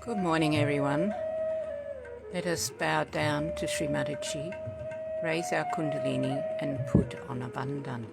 Good morning, everyone. Let us bow down to Shri Mataji, raise our Kundalini and put on a bandhan.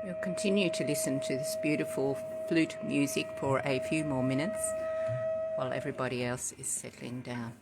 We'll continue to listen to this beautiful flute music for a few more minutes while everybody else is settling down.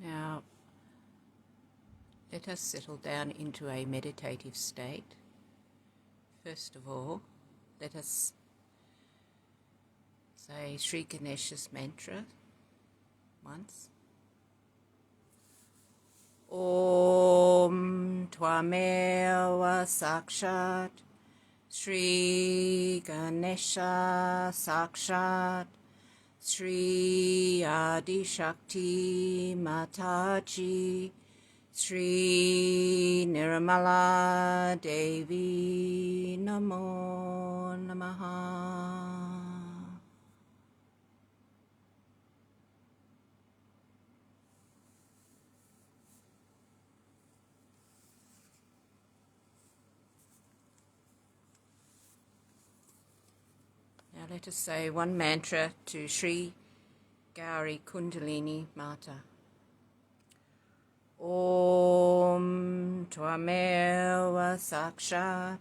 Now, let us settle down into a meditative state. First of all, let us say Sri Ganesha's mantra once. Om Tvameva Sakshat Sri Ganesha Sakshat Shri Adi Shakti Mataji Shri Nirmala Devi Namo Namaha. Now let us say one mantra to Shri Gauri Kundalini Mata. Om Tvameva Sakshat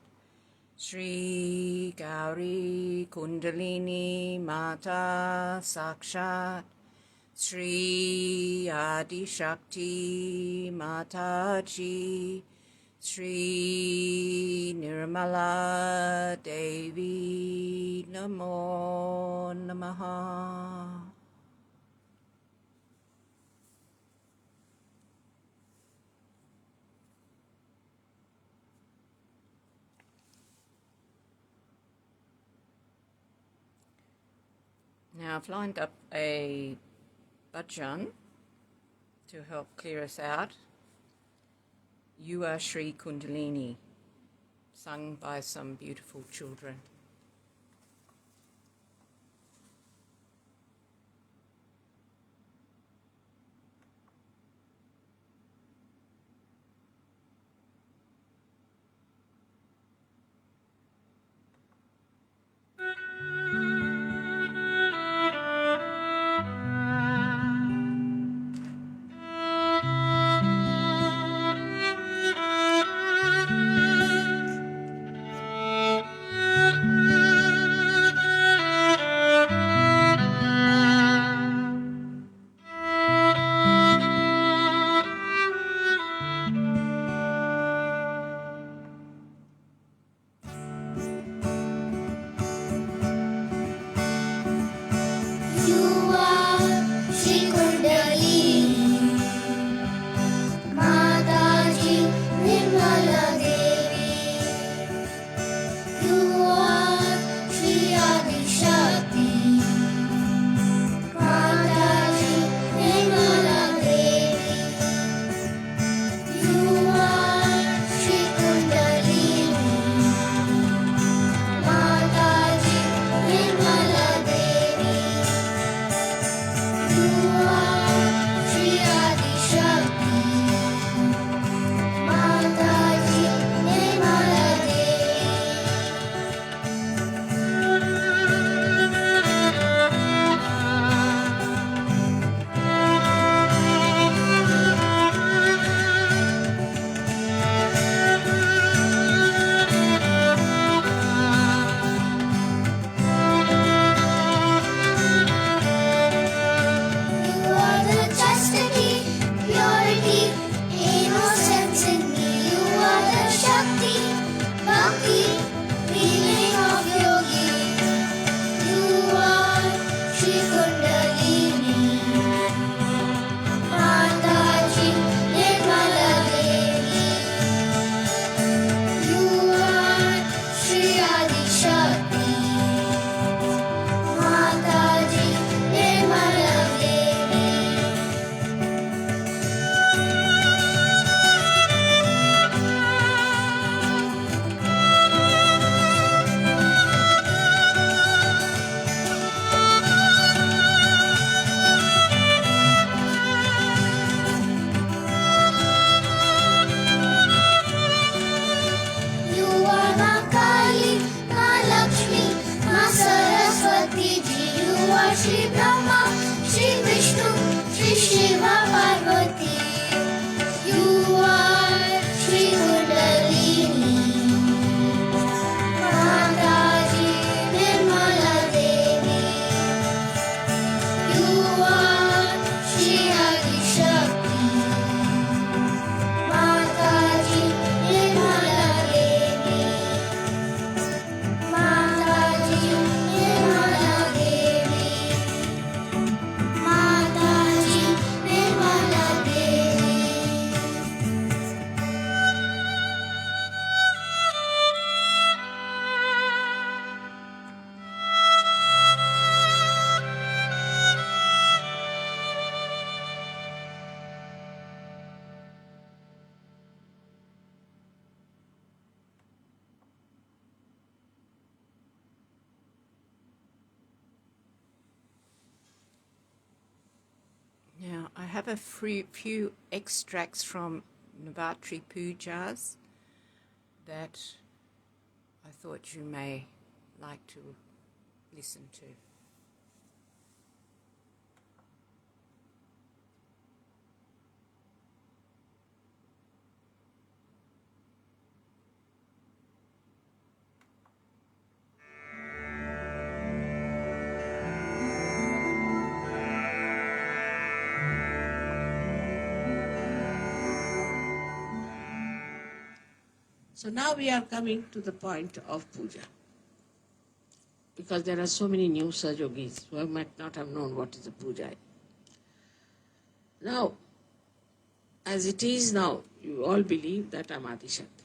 Shri Gauri Kundalini Mata Sakshat Shri Adi Shakti Mataji, Shri Nirmala Devi Namo Namaha. Now I've lined up a bhajan to help clear us out. You are Shri Kundalini, sung by some beautiful children. Shri Brahma, Shri Vishnu, Shri Shiva Parvati. You are Shri Kundalini, Mataji Nirmala Devi. You are Shri Adi Shakti, Mataji Nirmala Devi. Mataji Nirmala Devi. Mataji Nirmala Devi. Now, I have a few extracts from Navratri Pujas that I thought you may like to listen to. So now we are coming to the point of puja. Because there are so many new Sahajogis who might not have known what is a puja. Now, as it is now, you all believe that I am Adi Shakti.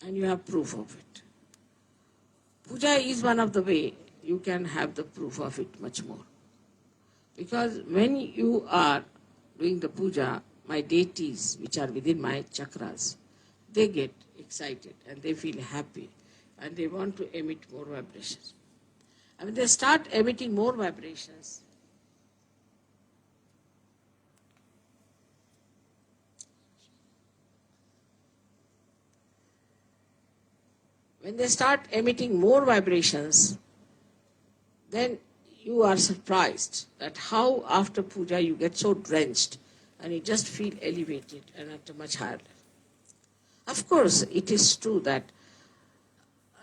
And you have proof of it. Puja is one of the way you can have the proof of it much more. Because when you are doing the puja, my deities, which are within my chakras, they get excited and they feel happy and they want to emit more vibrations. And when they start emitting more vibrations, then you are surprised that how after puja you get so drenched and you just feel elevated and at a much higher level. Of course, it is true that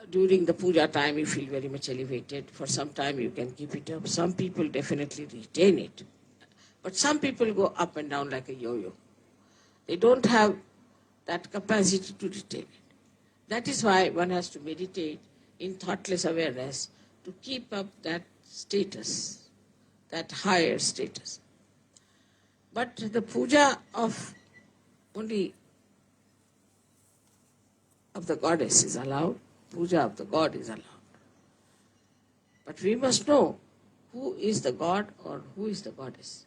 during the puja time you feel very much elevated. For some time you can keep it up. Some people definitely retain it. But some people go up and down like a yo-yo. They don't have that capacity to retain it. That is why one has to meditate in thoughtless awareness to keep up that status, that higher status. But the puja of only of the goddess is allowed, puja of the god is allowed. But we must know who is the god or who is the goddess.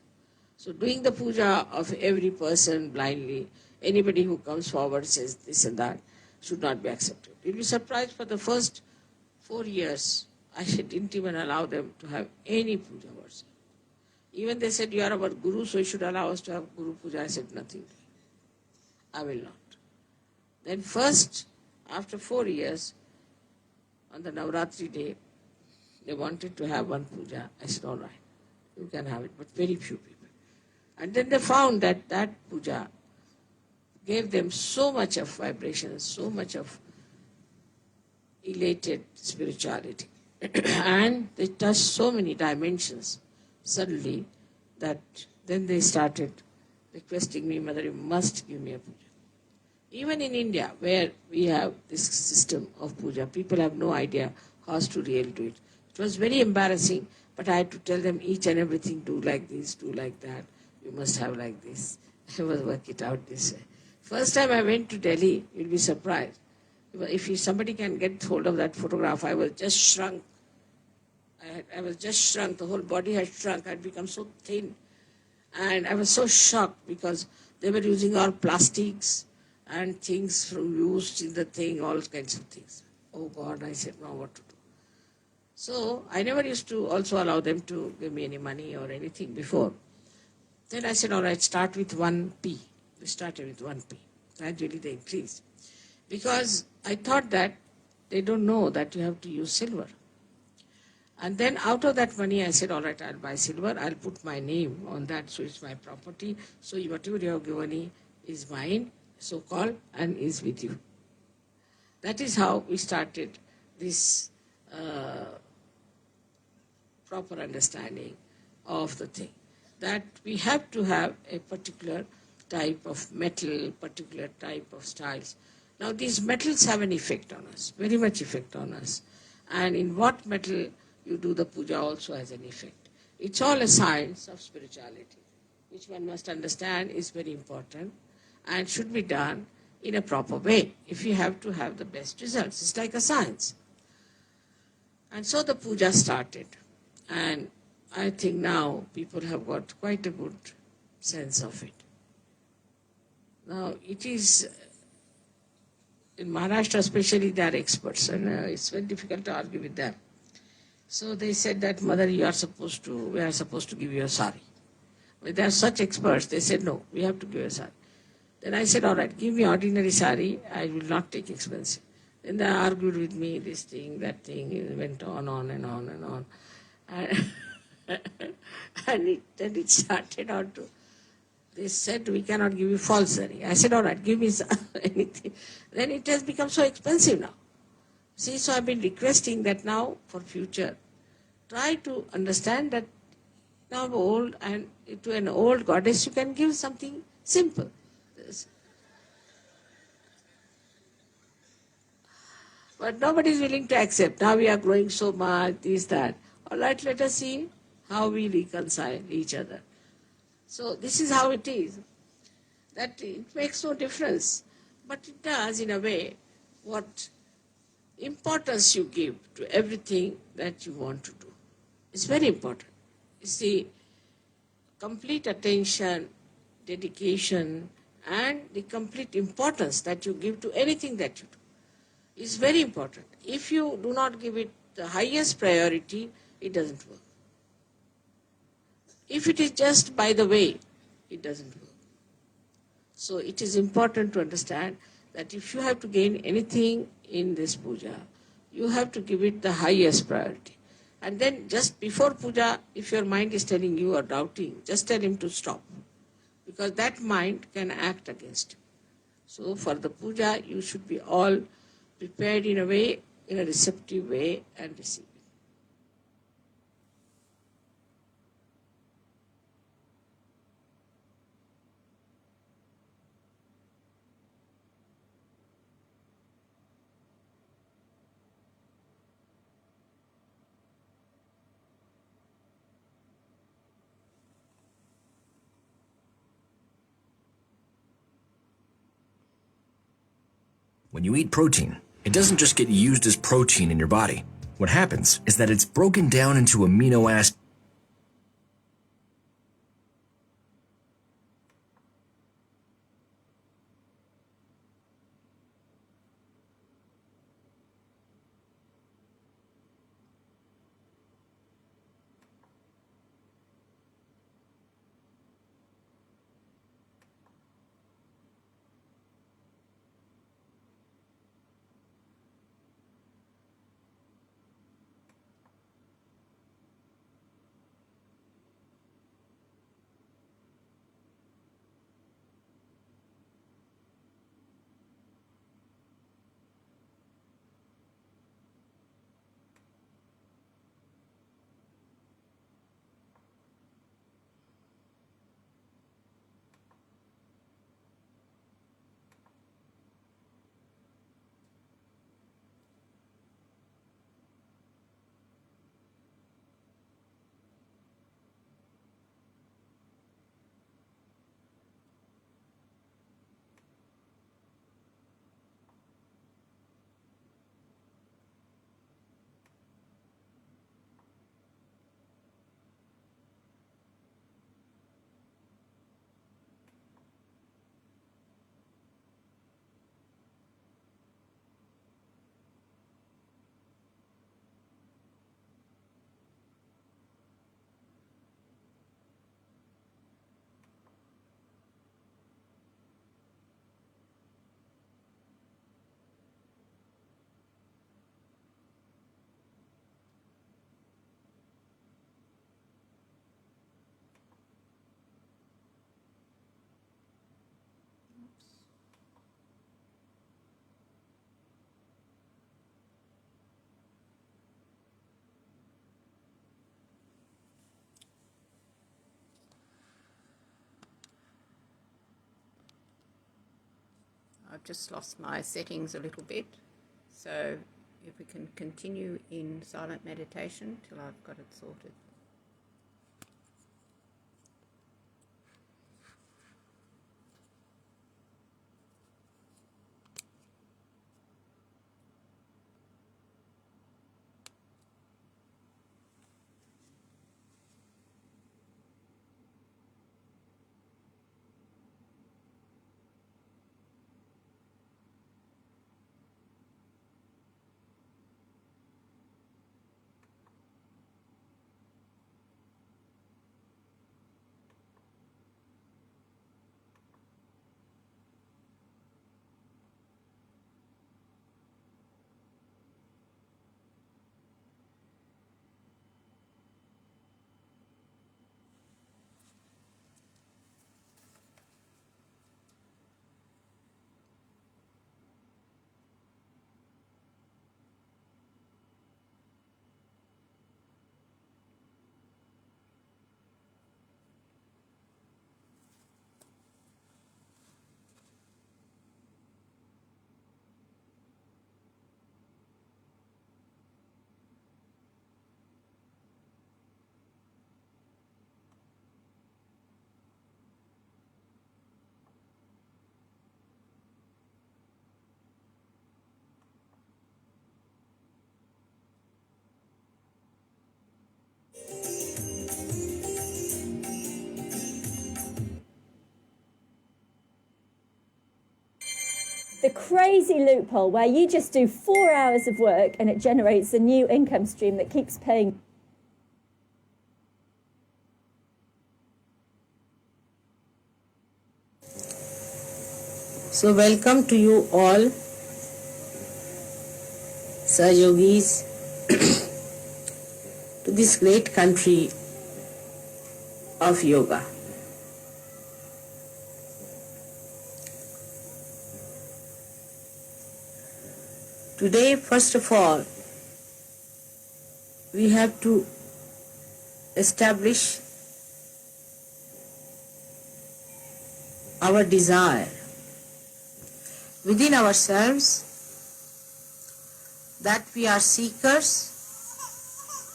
So doing the puja of every person blindly, anybody who comes forward says this and that, should not be accepted. You'll be surprised for the first 4 years, I didn't even allow them to have any puja words. Even they said, you are our guru, so you should allow us to have guru puja. I said, nothing. I will not. Then first, after 4 years, on the Navratri day, they wanted to have one puja. I said, all right, you can have it, but very few people. And then they found that that puja gave them so much of vibration, so much of elated spirituality. And they touched so many dimensions suddenly that then they started requesting me, Mother, you must give me a puja. Even in India, where we have this system of puja, people have no idea how to really do it. It was very embarrassing, but I had to tell them each and everything, do like this, do like that, you must have like this. I must work it out this way. First time I went to Delhi, you'll be surprised. If somebody can get hold of that photograph, I was just shrunk. I was just shrunk. The whole body had shrunk. I'd become so thin. And I was so shocked because they were using all plastics and things from used in the thing, all kinds of things. Oh God, I said, now what to do? So I never used to also allow them to give me any money or anything before. Then I said, all right, start with 1p. We started with 1p. Gradually they increased. Because I thought that they don't know that you have to use silver. And then out of that money, I said, all right, I'll buy silver. I'll put my name on that, so it's my property. So whatever you have given me is mine, so-called, and is with you. That is how we started this proper understanding of the thing. That we have to have a particular type of metal, particular type of styles. Now these metals have an effect on us, very much effect on us. And in what metal you do the puja also has an effect. It's all a science of spirituality, which one must understand is very important and should be done in a proper way if you have to have the best results. It's like a science. And so the puja started. And I think now people have got quite a good sense of it. Now it is, in Maharashtra especially, they are experts and it's very difficult to argue with them. So they said that, Mother, we are supposed to give you a sari. When they are such experts, they said, no, we have to give you a sari. Then I said, all right, give me ordinary sari, I will not take expensive. Then they argued with me, this thing, that thing, it went on and on and on. And then it started out to, they said, we cannot give you false sari. I said, all right, give me anything. Then it has become so expensive now. See, so I've been requesting that now for future, try to understand that now I'm old and to an old goddess you can give something simple. But nobody is willing to accept. Now we are growing so much, this, that. All right, let us see how we reconcile each other. So this is how it is. That it makes no difference. But it does, in a way, what importance you give to everything that you want to do. It's very important. You see, complete attention, dedication, and the complete importance that you give to anything that you do is very important. If you do not give it the highest priority, it doesn't work. If it is just by the way, it doesn't work. So it is important to understand that if you have to gain anything in this puja, you have to give it the highest priority. And then just before puja, if your mind is telling you or doubting, just tell him to stop. Because that mind can act against you. So for the puja, you should be all prepared in a way, in a receptive way, and receive it. When you eat protein, it doesn't just get used as protein in your body. What happens is that it's broken down into amino acids. I've just lost my settings a little bit, so if we can continue in silent meditation till I've got it sorted. the crazy loophole where you just do 4 hours of work and it generates a new income stream that keeps paying. So welcome to you all, Sahajogis, to this great country of yoga. Today, first of all, we have to establish our desire within ourselves that we are seekers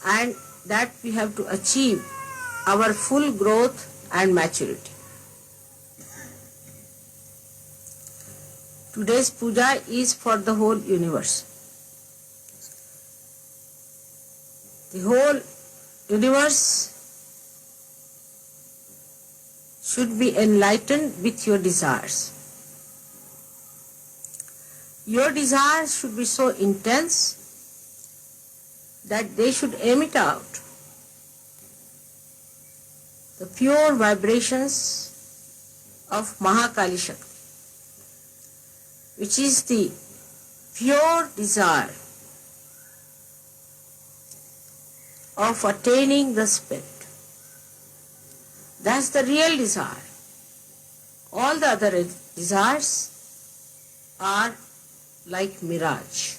and that we have to achieve our full growth and maturity. Today's puja is for the whole universe. The whole universe should be enlightened with your desires. Your desires should be so intense that they should emit out the pure vibrations of Mahakali Shakti, which is the pure desire of attaining the spirit. That's the real desire. All the other desires are like mirage.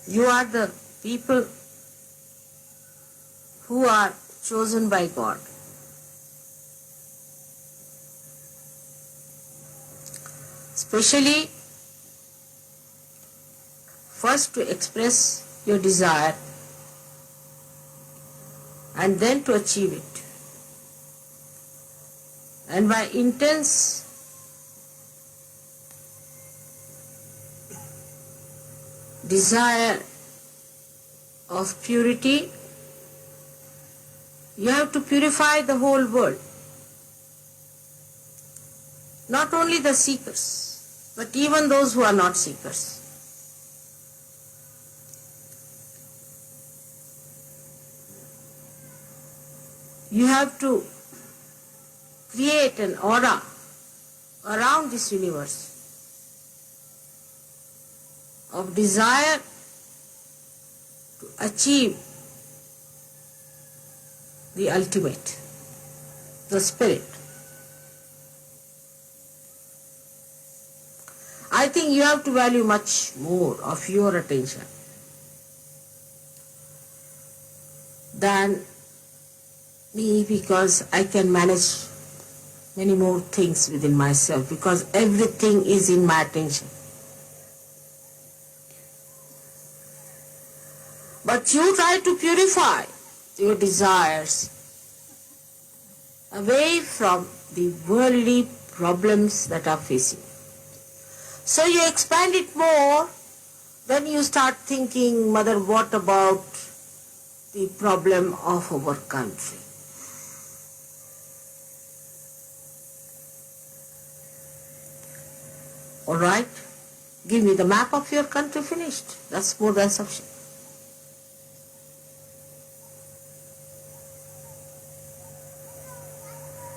You are the people who are chosen by God. Especially, first to express your desire and then to achieve it. And by intense desire of purity, you have to purify the whole world. Not only the seekers, but even those who are not seekers. You have to create an aura around this universe of desire to achieve the ultimate, the spirit. I think you have to value much more of your attention than me, because I can manage many more things within myself, because everything is in my attention. But you try to purify your desires away from the worldly problems that are facing. So you expand it more, then you start thinking, Mother, what about the problem of our country? All right, give me the map of your country, finished. That's more than sufficient.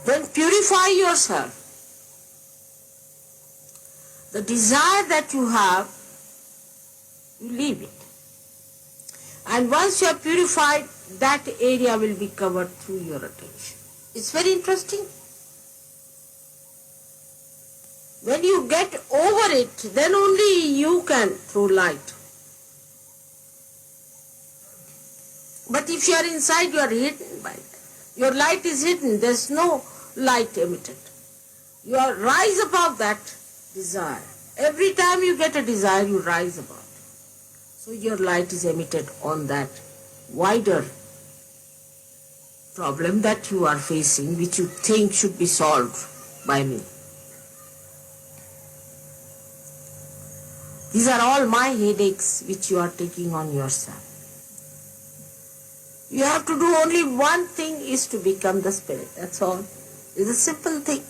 Then purify yourself. The desire that you have, you leave it. And once you are purified, that area will be covered through your attention. It's very interesting. When you get over it, then only you can throw light. But if you are inside, you are hidden by it. Your light is hidden, there is no light emitted. You are rise above that desire. Every time you get a desire, you rise above it. So your light is emitted on that wider problem that you are facing, which you think should be solved by me. These are all my headaches which you are taking on yourself. You have to do only one thing, is to become the spirit. That's all. It's a simple thing.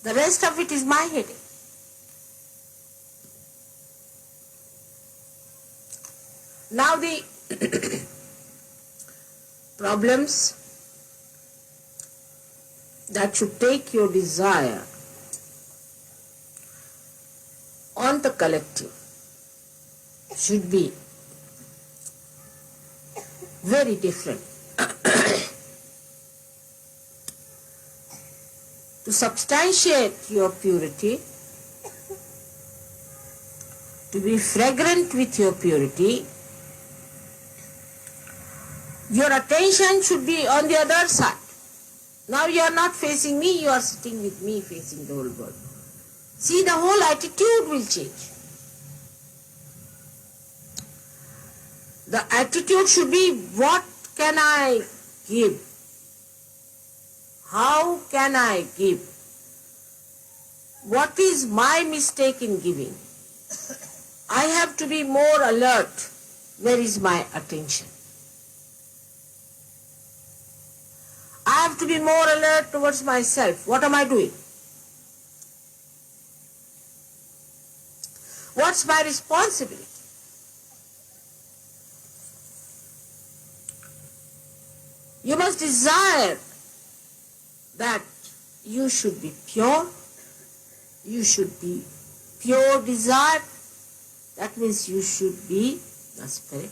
The rest of it is my headache. Now the problems that should take your desire on the collective should be very different. To substantiate your purity, to be fragrant with your purity, your attention should be on the other side. Now you are not facing me, you are sitting with me facing the whole world. See, the whole attitude will change. The attitude should be, what can I give? How can I give? What is my mistake in giving? I have to be more alert. Where is my attention? I have to be more alert towards myself. What am I doing? What's my responsibility? You must desire that you should be pure. You should be pure desire. That means you should be the spirit.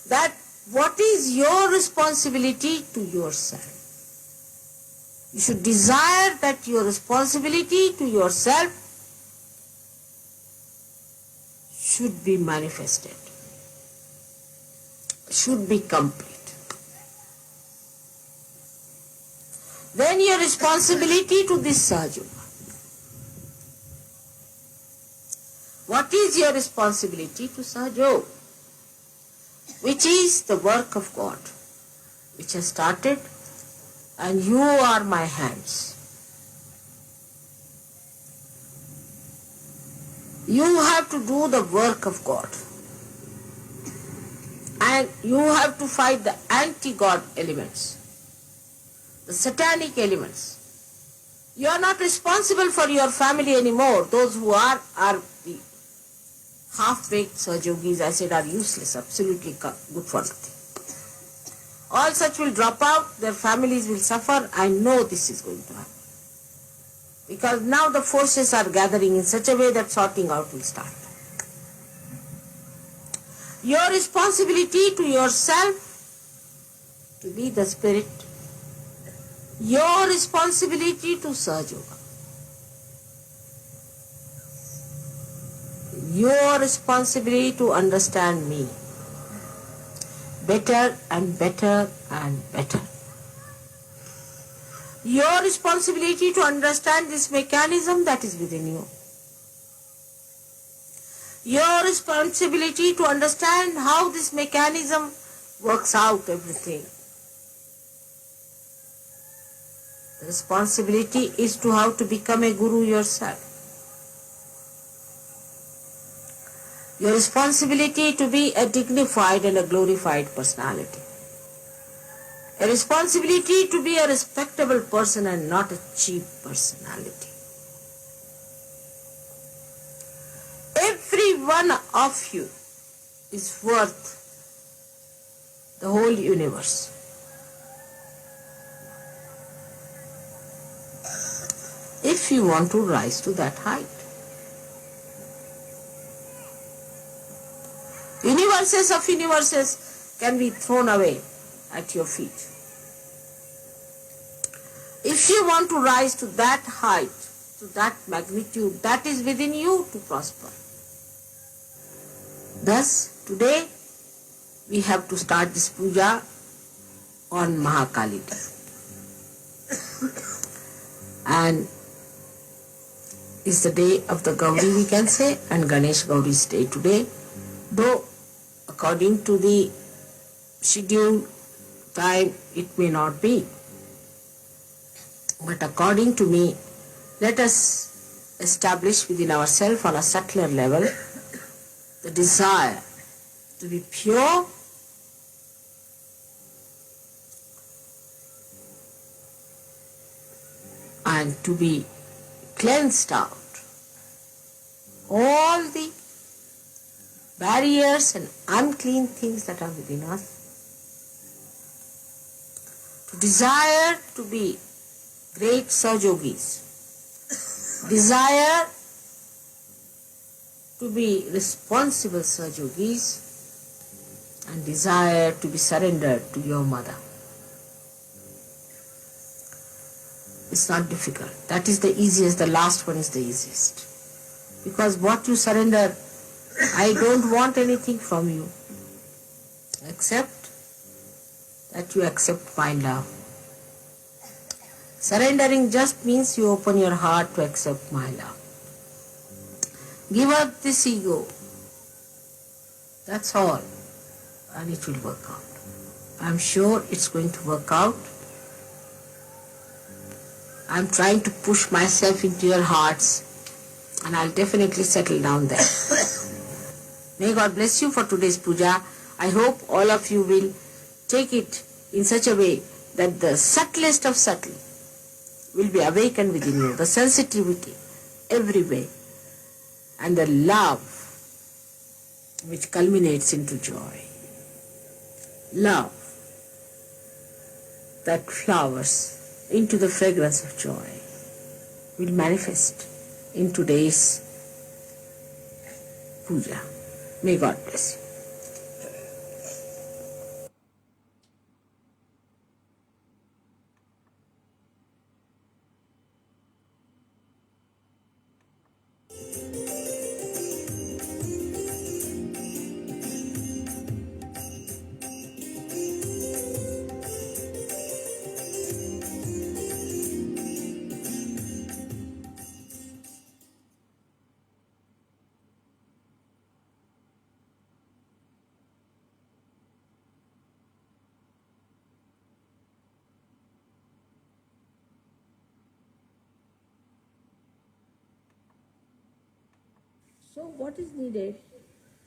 That what is your responsibility to yourself? You should desire that your responsibility to yourself should be manifested, should be complete. Then your responsibility to this Sahaja. What is your responsibility to Sahaja? Which is the work of God, which has started, and you are my hands. You have to do the work of God. And you have to fight the anti-God elements, the satanic elements. You are not responsible for your family anymore. Those who are the half-baked Sahajogis, I said, are useless, absolutely good for nothing. All such will drop out, their families will suffer. I know this is going to happen. Because now the forces are gathering in such a way that sorting out will start. Your responsibility to yourself, to be the spirit. Your responsibility to Sahaja. Your responsibility to understand me better and better and better. Your responsibility to understand this mechanism that is within you. Your responsibility to understand how this mechanism works out everything. The responsibility is to how to become a guru yourself. Your responsibility to be a dignified and a glorified personality. A responsibility to be a respectable person and not a cheap personality. Every one of you is worth the whole universe. If you want to rise to that height. Universes of universes can be thrown away at your feet. If you want to rise to that height, to that magnitude, that is within you to prosper. Thus, today we have to start this puja on Mahakali Day. And is the day of the Gauri, we can say, and Ganesh Gauri's day today. Though according to the scheduled time it may not be. But according to me, let us establish within ourselves on a subtler level the desire to be pure, and to be cleansed out. All the barriers and unclean things that are within us. To desire to be great Sahajogis. Desire to be responsible Sahajogis, and desire to be surrendered to your mother. It's not difficult. That is the easiest. The last one is the easiest. Because what you surrender, I don't want anything from you except that you accept my love. Surrendering just means you open your heart to accept my love. Give up this ego. That's all. And it will work out. I'm sure it's going to work out. I'm trying to push myself into your hearts, and I'll definitely settle down there. May God bless you for today's puja. I hope all of you will take it in such a way that the subtlest of subtle will be awakened within you, the sensitivity everywhere, and the love which culminates into joy. Love that flowers into the fragrance of joy will manifest in today's puja. May God bless you. So what is needed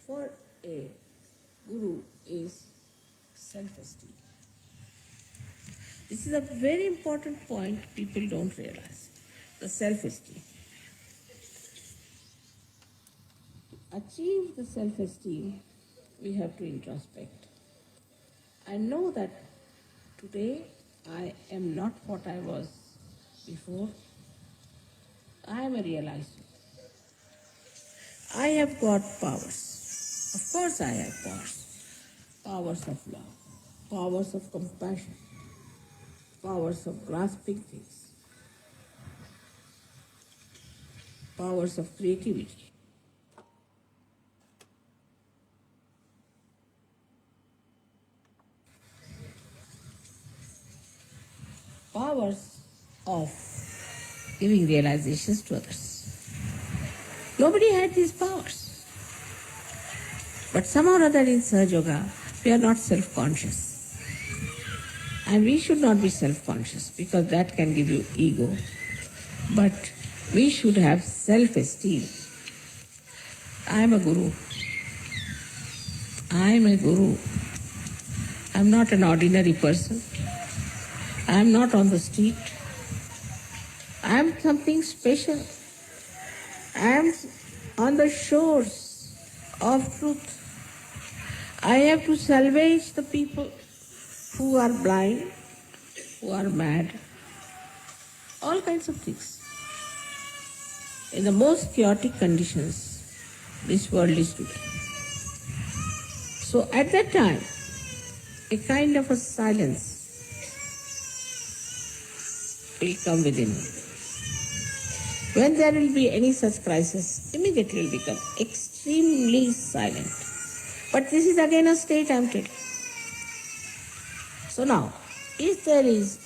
for a guru is self-esteem. This is a very important point people don't realize, the self-esteem. To achieve the self-esteem, we have to introspect. I know that today I am not what I was before. I am a realizer. I have got powers. Of course I have powers. Powers of love, powers of compassion, powers of grasping things, powers of creativity. Powers of giving realizations to others. Nobody had these powers. But somehow or other in Sahaja Yoga, we are not self-conscious. And we should not be self-conscious because that can give you ego. But we should have self-esteem. I am a guru. I am a guru. I am not an ordinary person. I am not on the street. I am something special. I am on the shores of truth. I have to salvage the people who are blind, who are mad, all kinds of things. In the most chaotic conditions, this world is today. So at that time, a kind of a silence will come within me. When there will be any such crisis, immediately will become extremely silent. But this is again a state I am telling. So now, if there is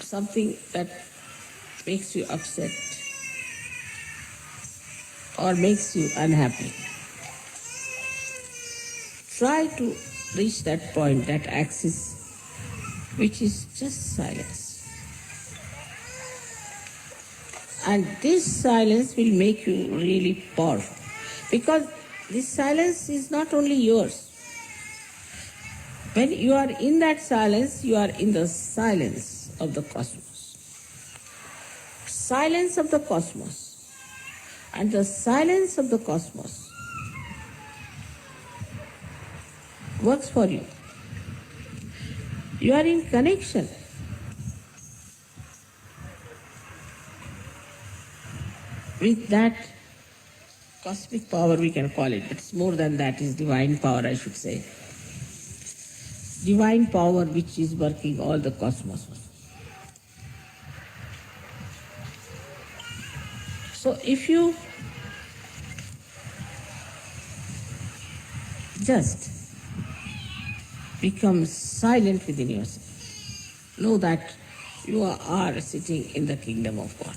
something that makes you upset or makes you unhappy, try to reach that point, that axis, which is just silence. And this silence will make you really powerful. Because this silence is not only yours. When you are in that silence, you are in the silence of the cosmos. silence of the cosmos. And the silence of the cosmos works for you. You are in connection with that cosmic power, we can call it. It's more than that, it's divine power, I should say. Divine power which is working all the cosmos. So if you just become silent within yourself, know that you are sitting in the kingdom of God.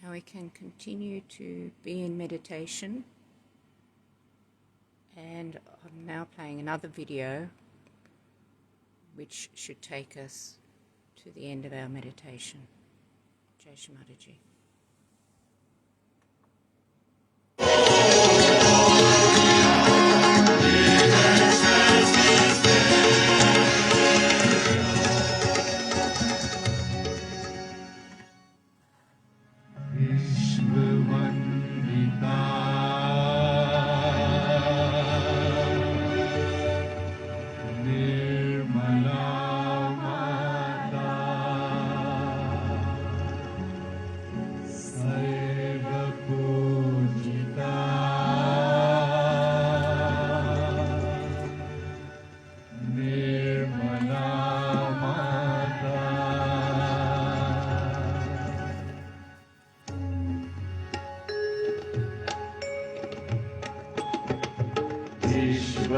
Now we can continue to be in meditation, and I'm now playing another video which should take us to the end of our meditation. Jai Shri Mataji.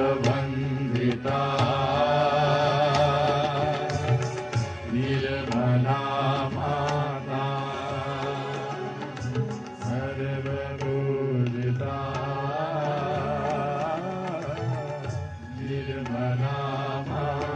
विश्ववन्दिता Nirmala माता सर्वपूजिता निर्मला माता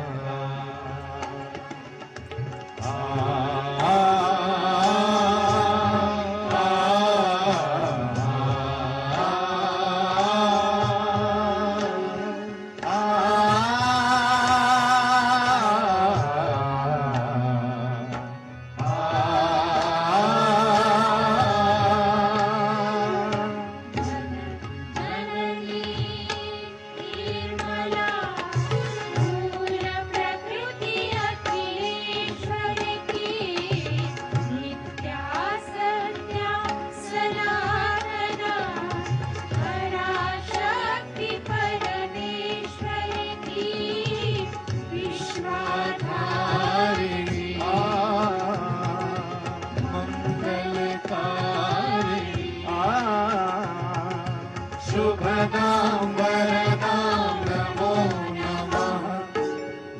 शुभदां वरदां नमो नमः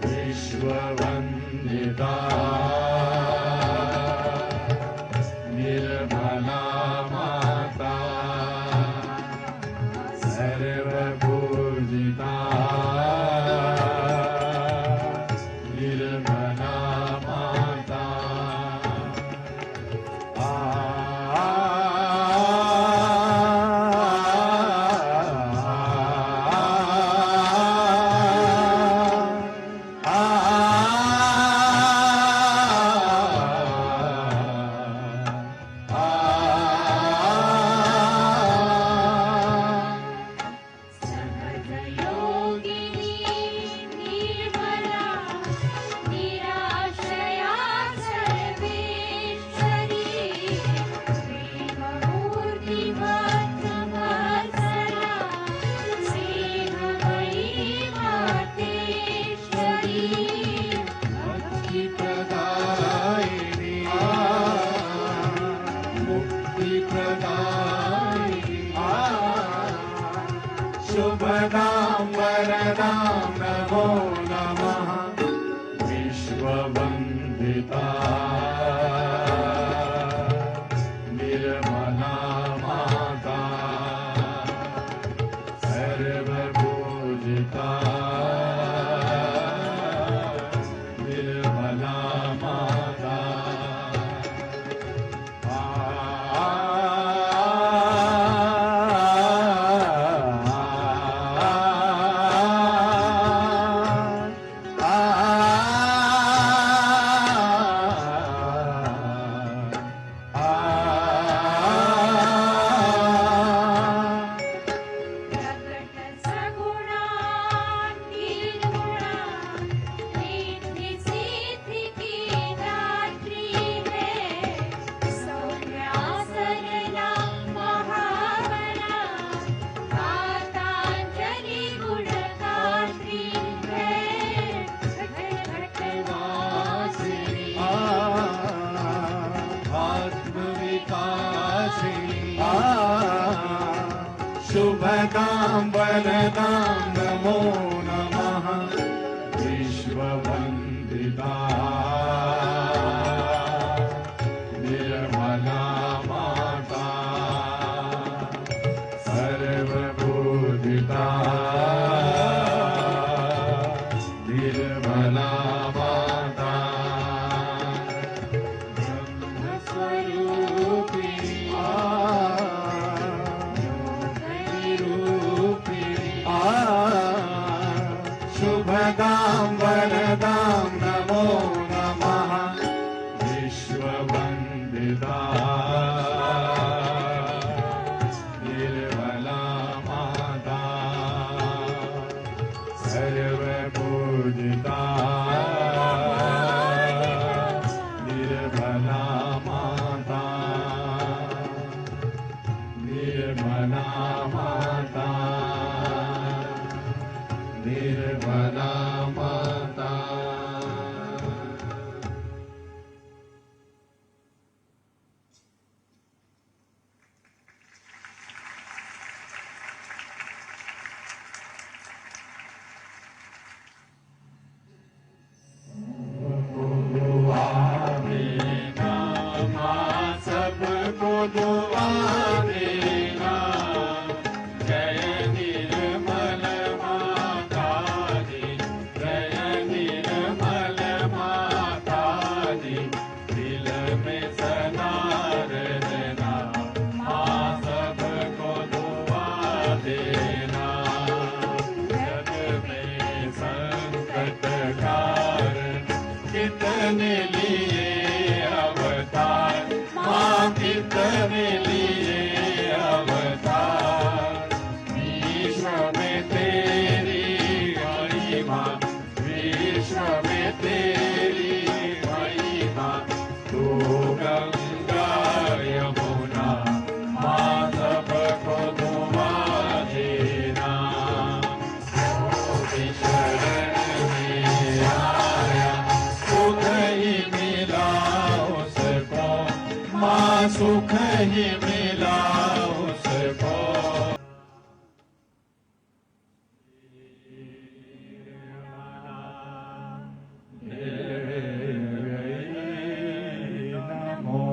विश्ववन्दिता निर्मला माता सर्वपूजिता निर्मला माता शुभदां वरदां नमो नमः विश्ववन्दिता निर्मला माता श्री शुभदां वरदां नमो नमः विश्ववन्दिता निर्मला माता सर्वपूजिता निर्मला माता ब्रह्मस्वरूपी शुभदां वरदां नमो नमः विश्ववन्दिता निर्मला माता सर्वपूजिता निर्मला माता निर्मला माता निर्मला माता सबको दुआ देना जय निर्मल माता दी जय निर्मल माता दी दिल में सदा रहना माँ सबको दुआ देना जग में संकट कारण कितने लिए अवतार माँ कितने लिए अवतार विश्व में तेरी महिमा विश्व में तेरी महिमा तू गंगा यमुना माँ सबको दुआ देना जो भी शरण में आया सुख ही मिला उसको माँ सुख ही मिला उसको नमो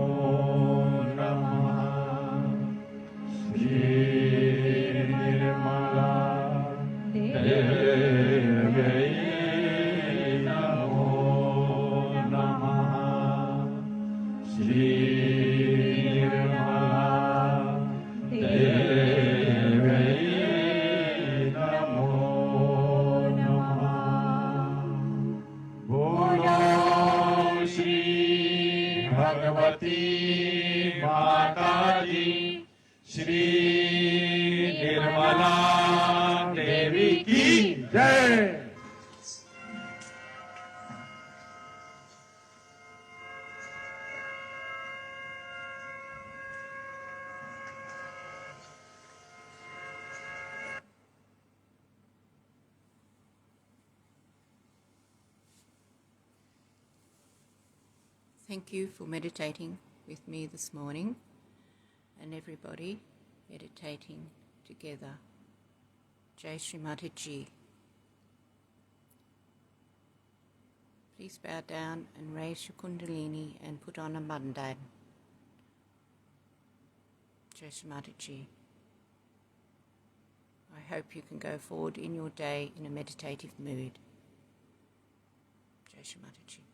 नमः श्री निर्मला देवी नमो नमः श्री निर्मला देवी नमो नमः बोलो श्री भगवती माता जी श्री निर्मला देवी की जय। Thank you for meditating with me this morning, and everybody meditating together. Jai Shri Mataji. Please bow down and raise your kundalini and put on a bandhan. Jai Shri Mataji. I hope you can go forward in your day in a meditative mood. Jai Shri Mataji.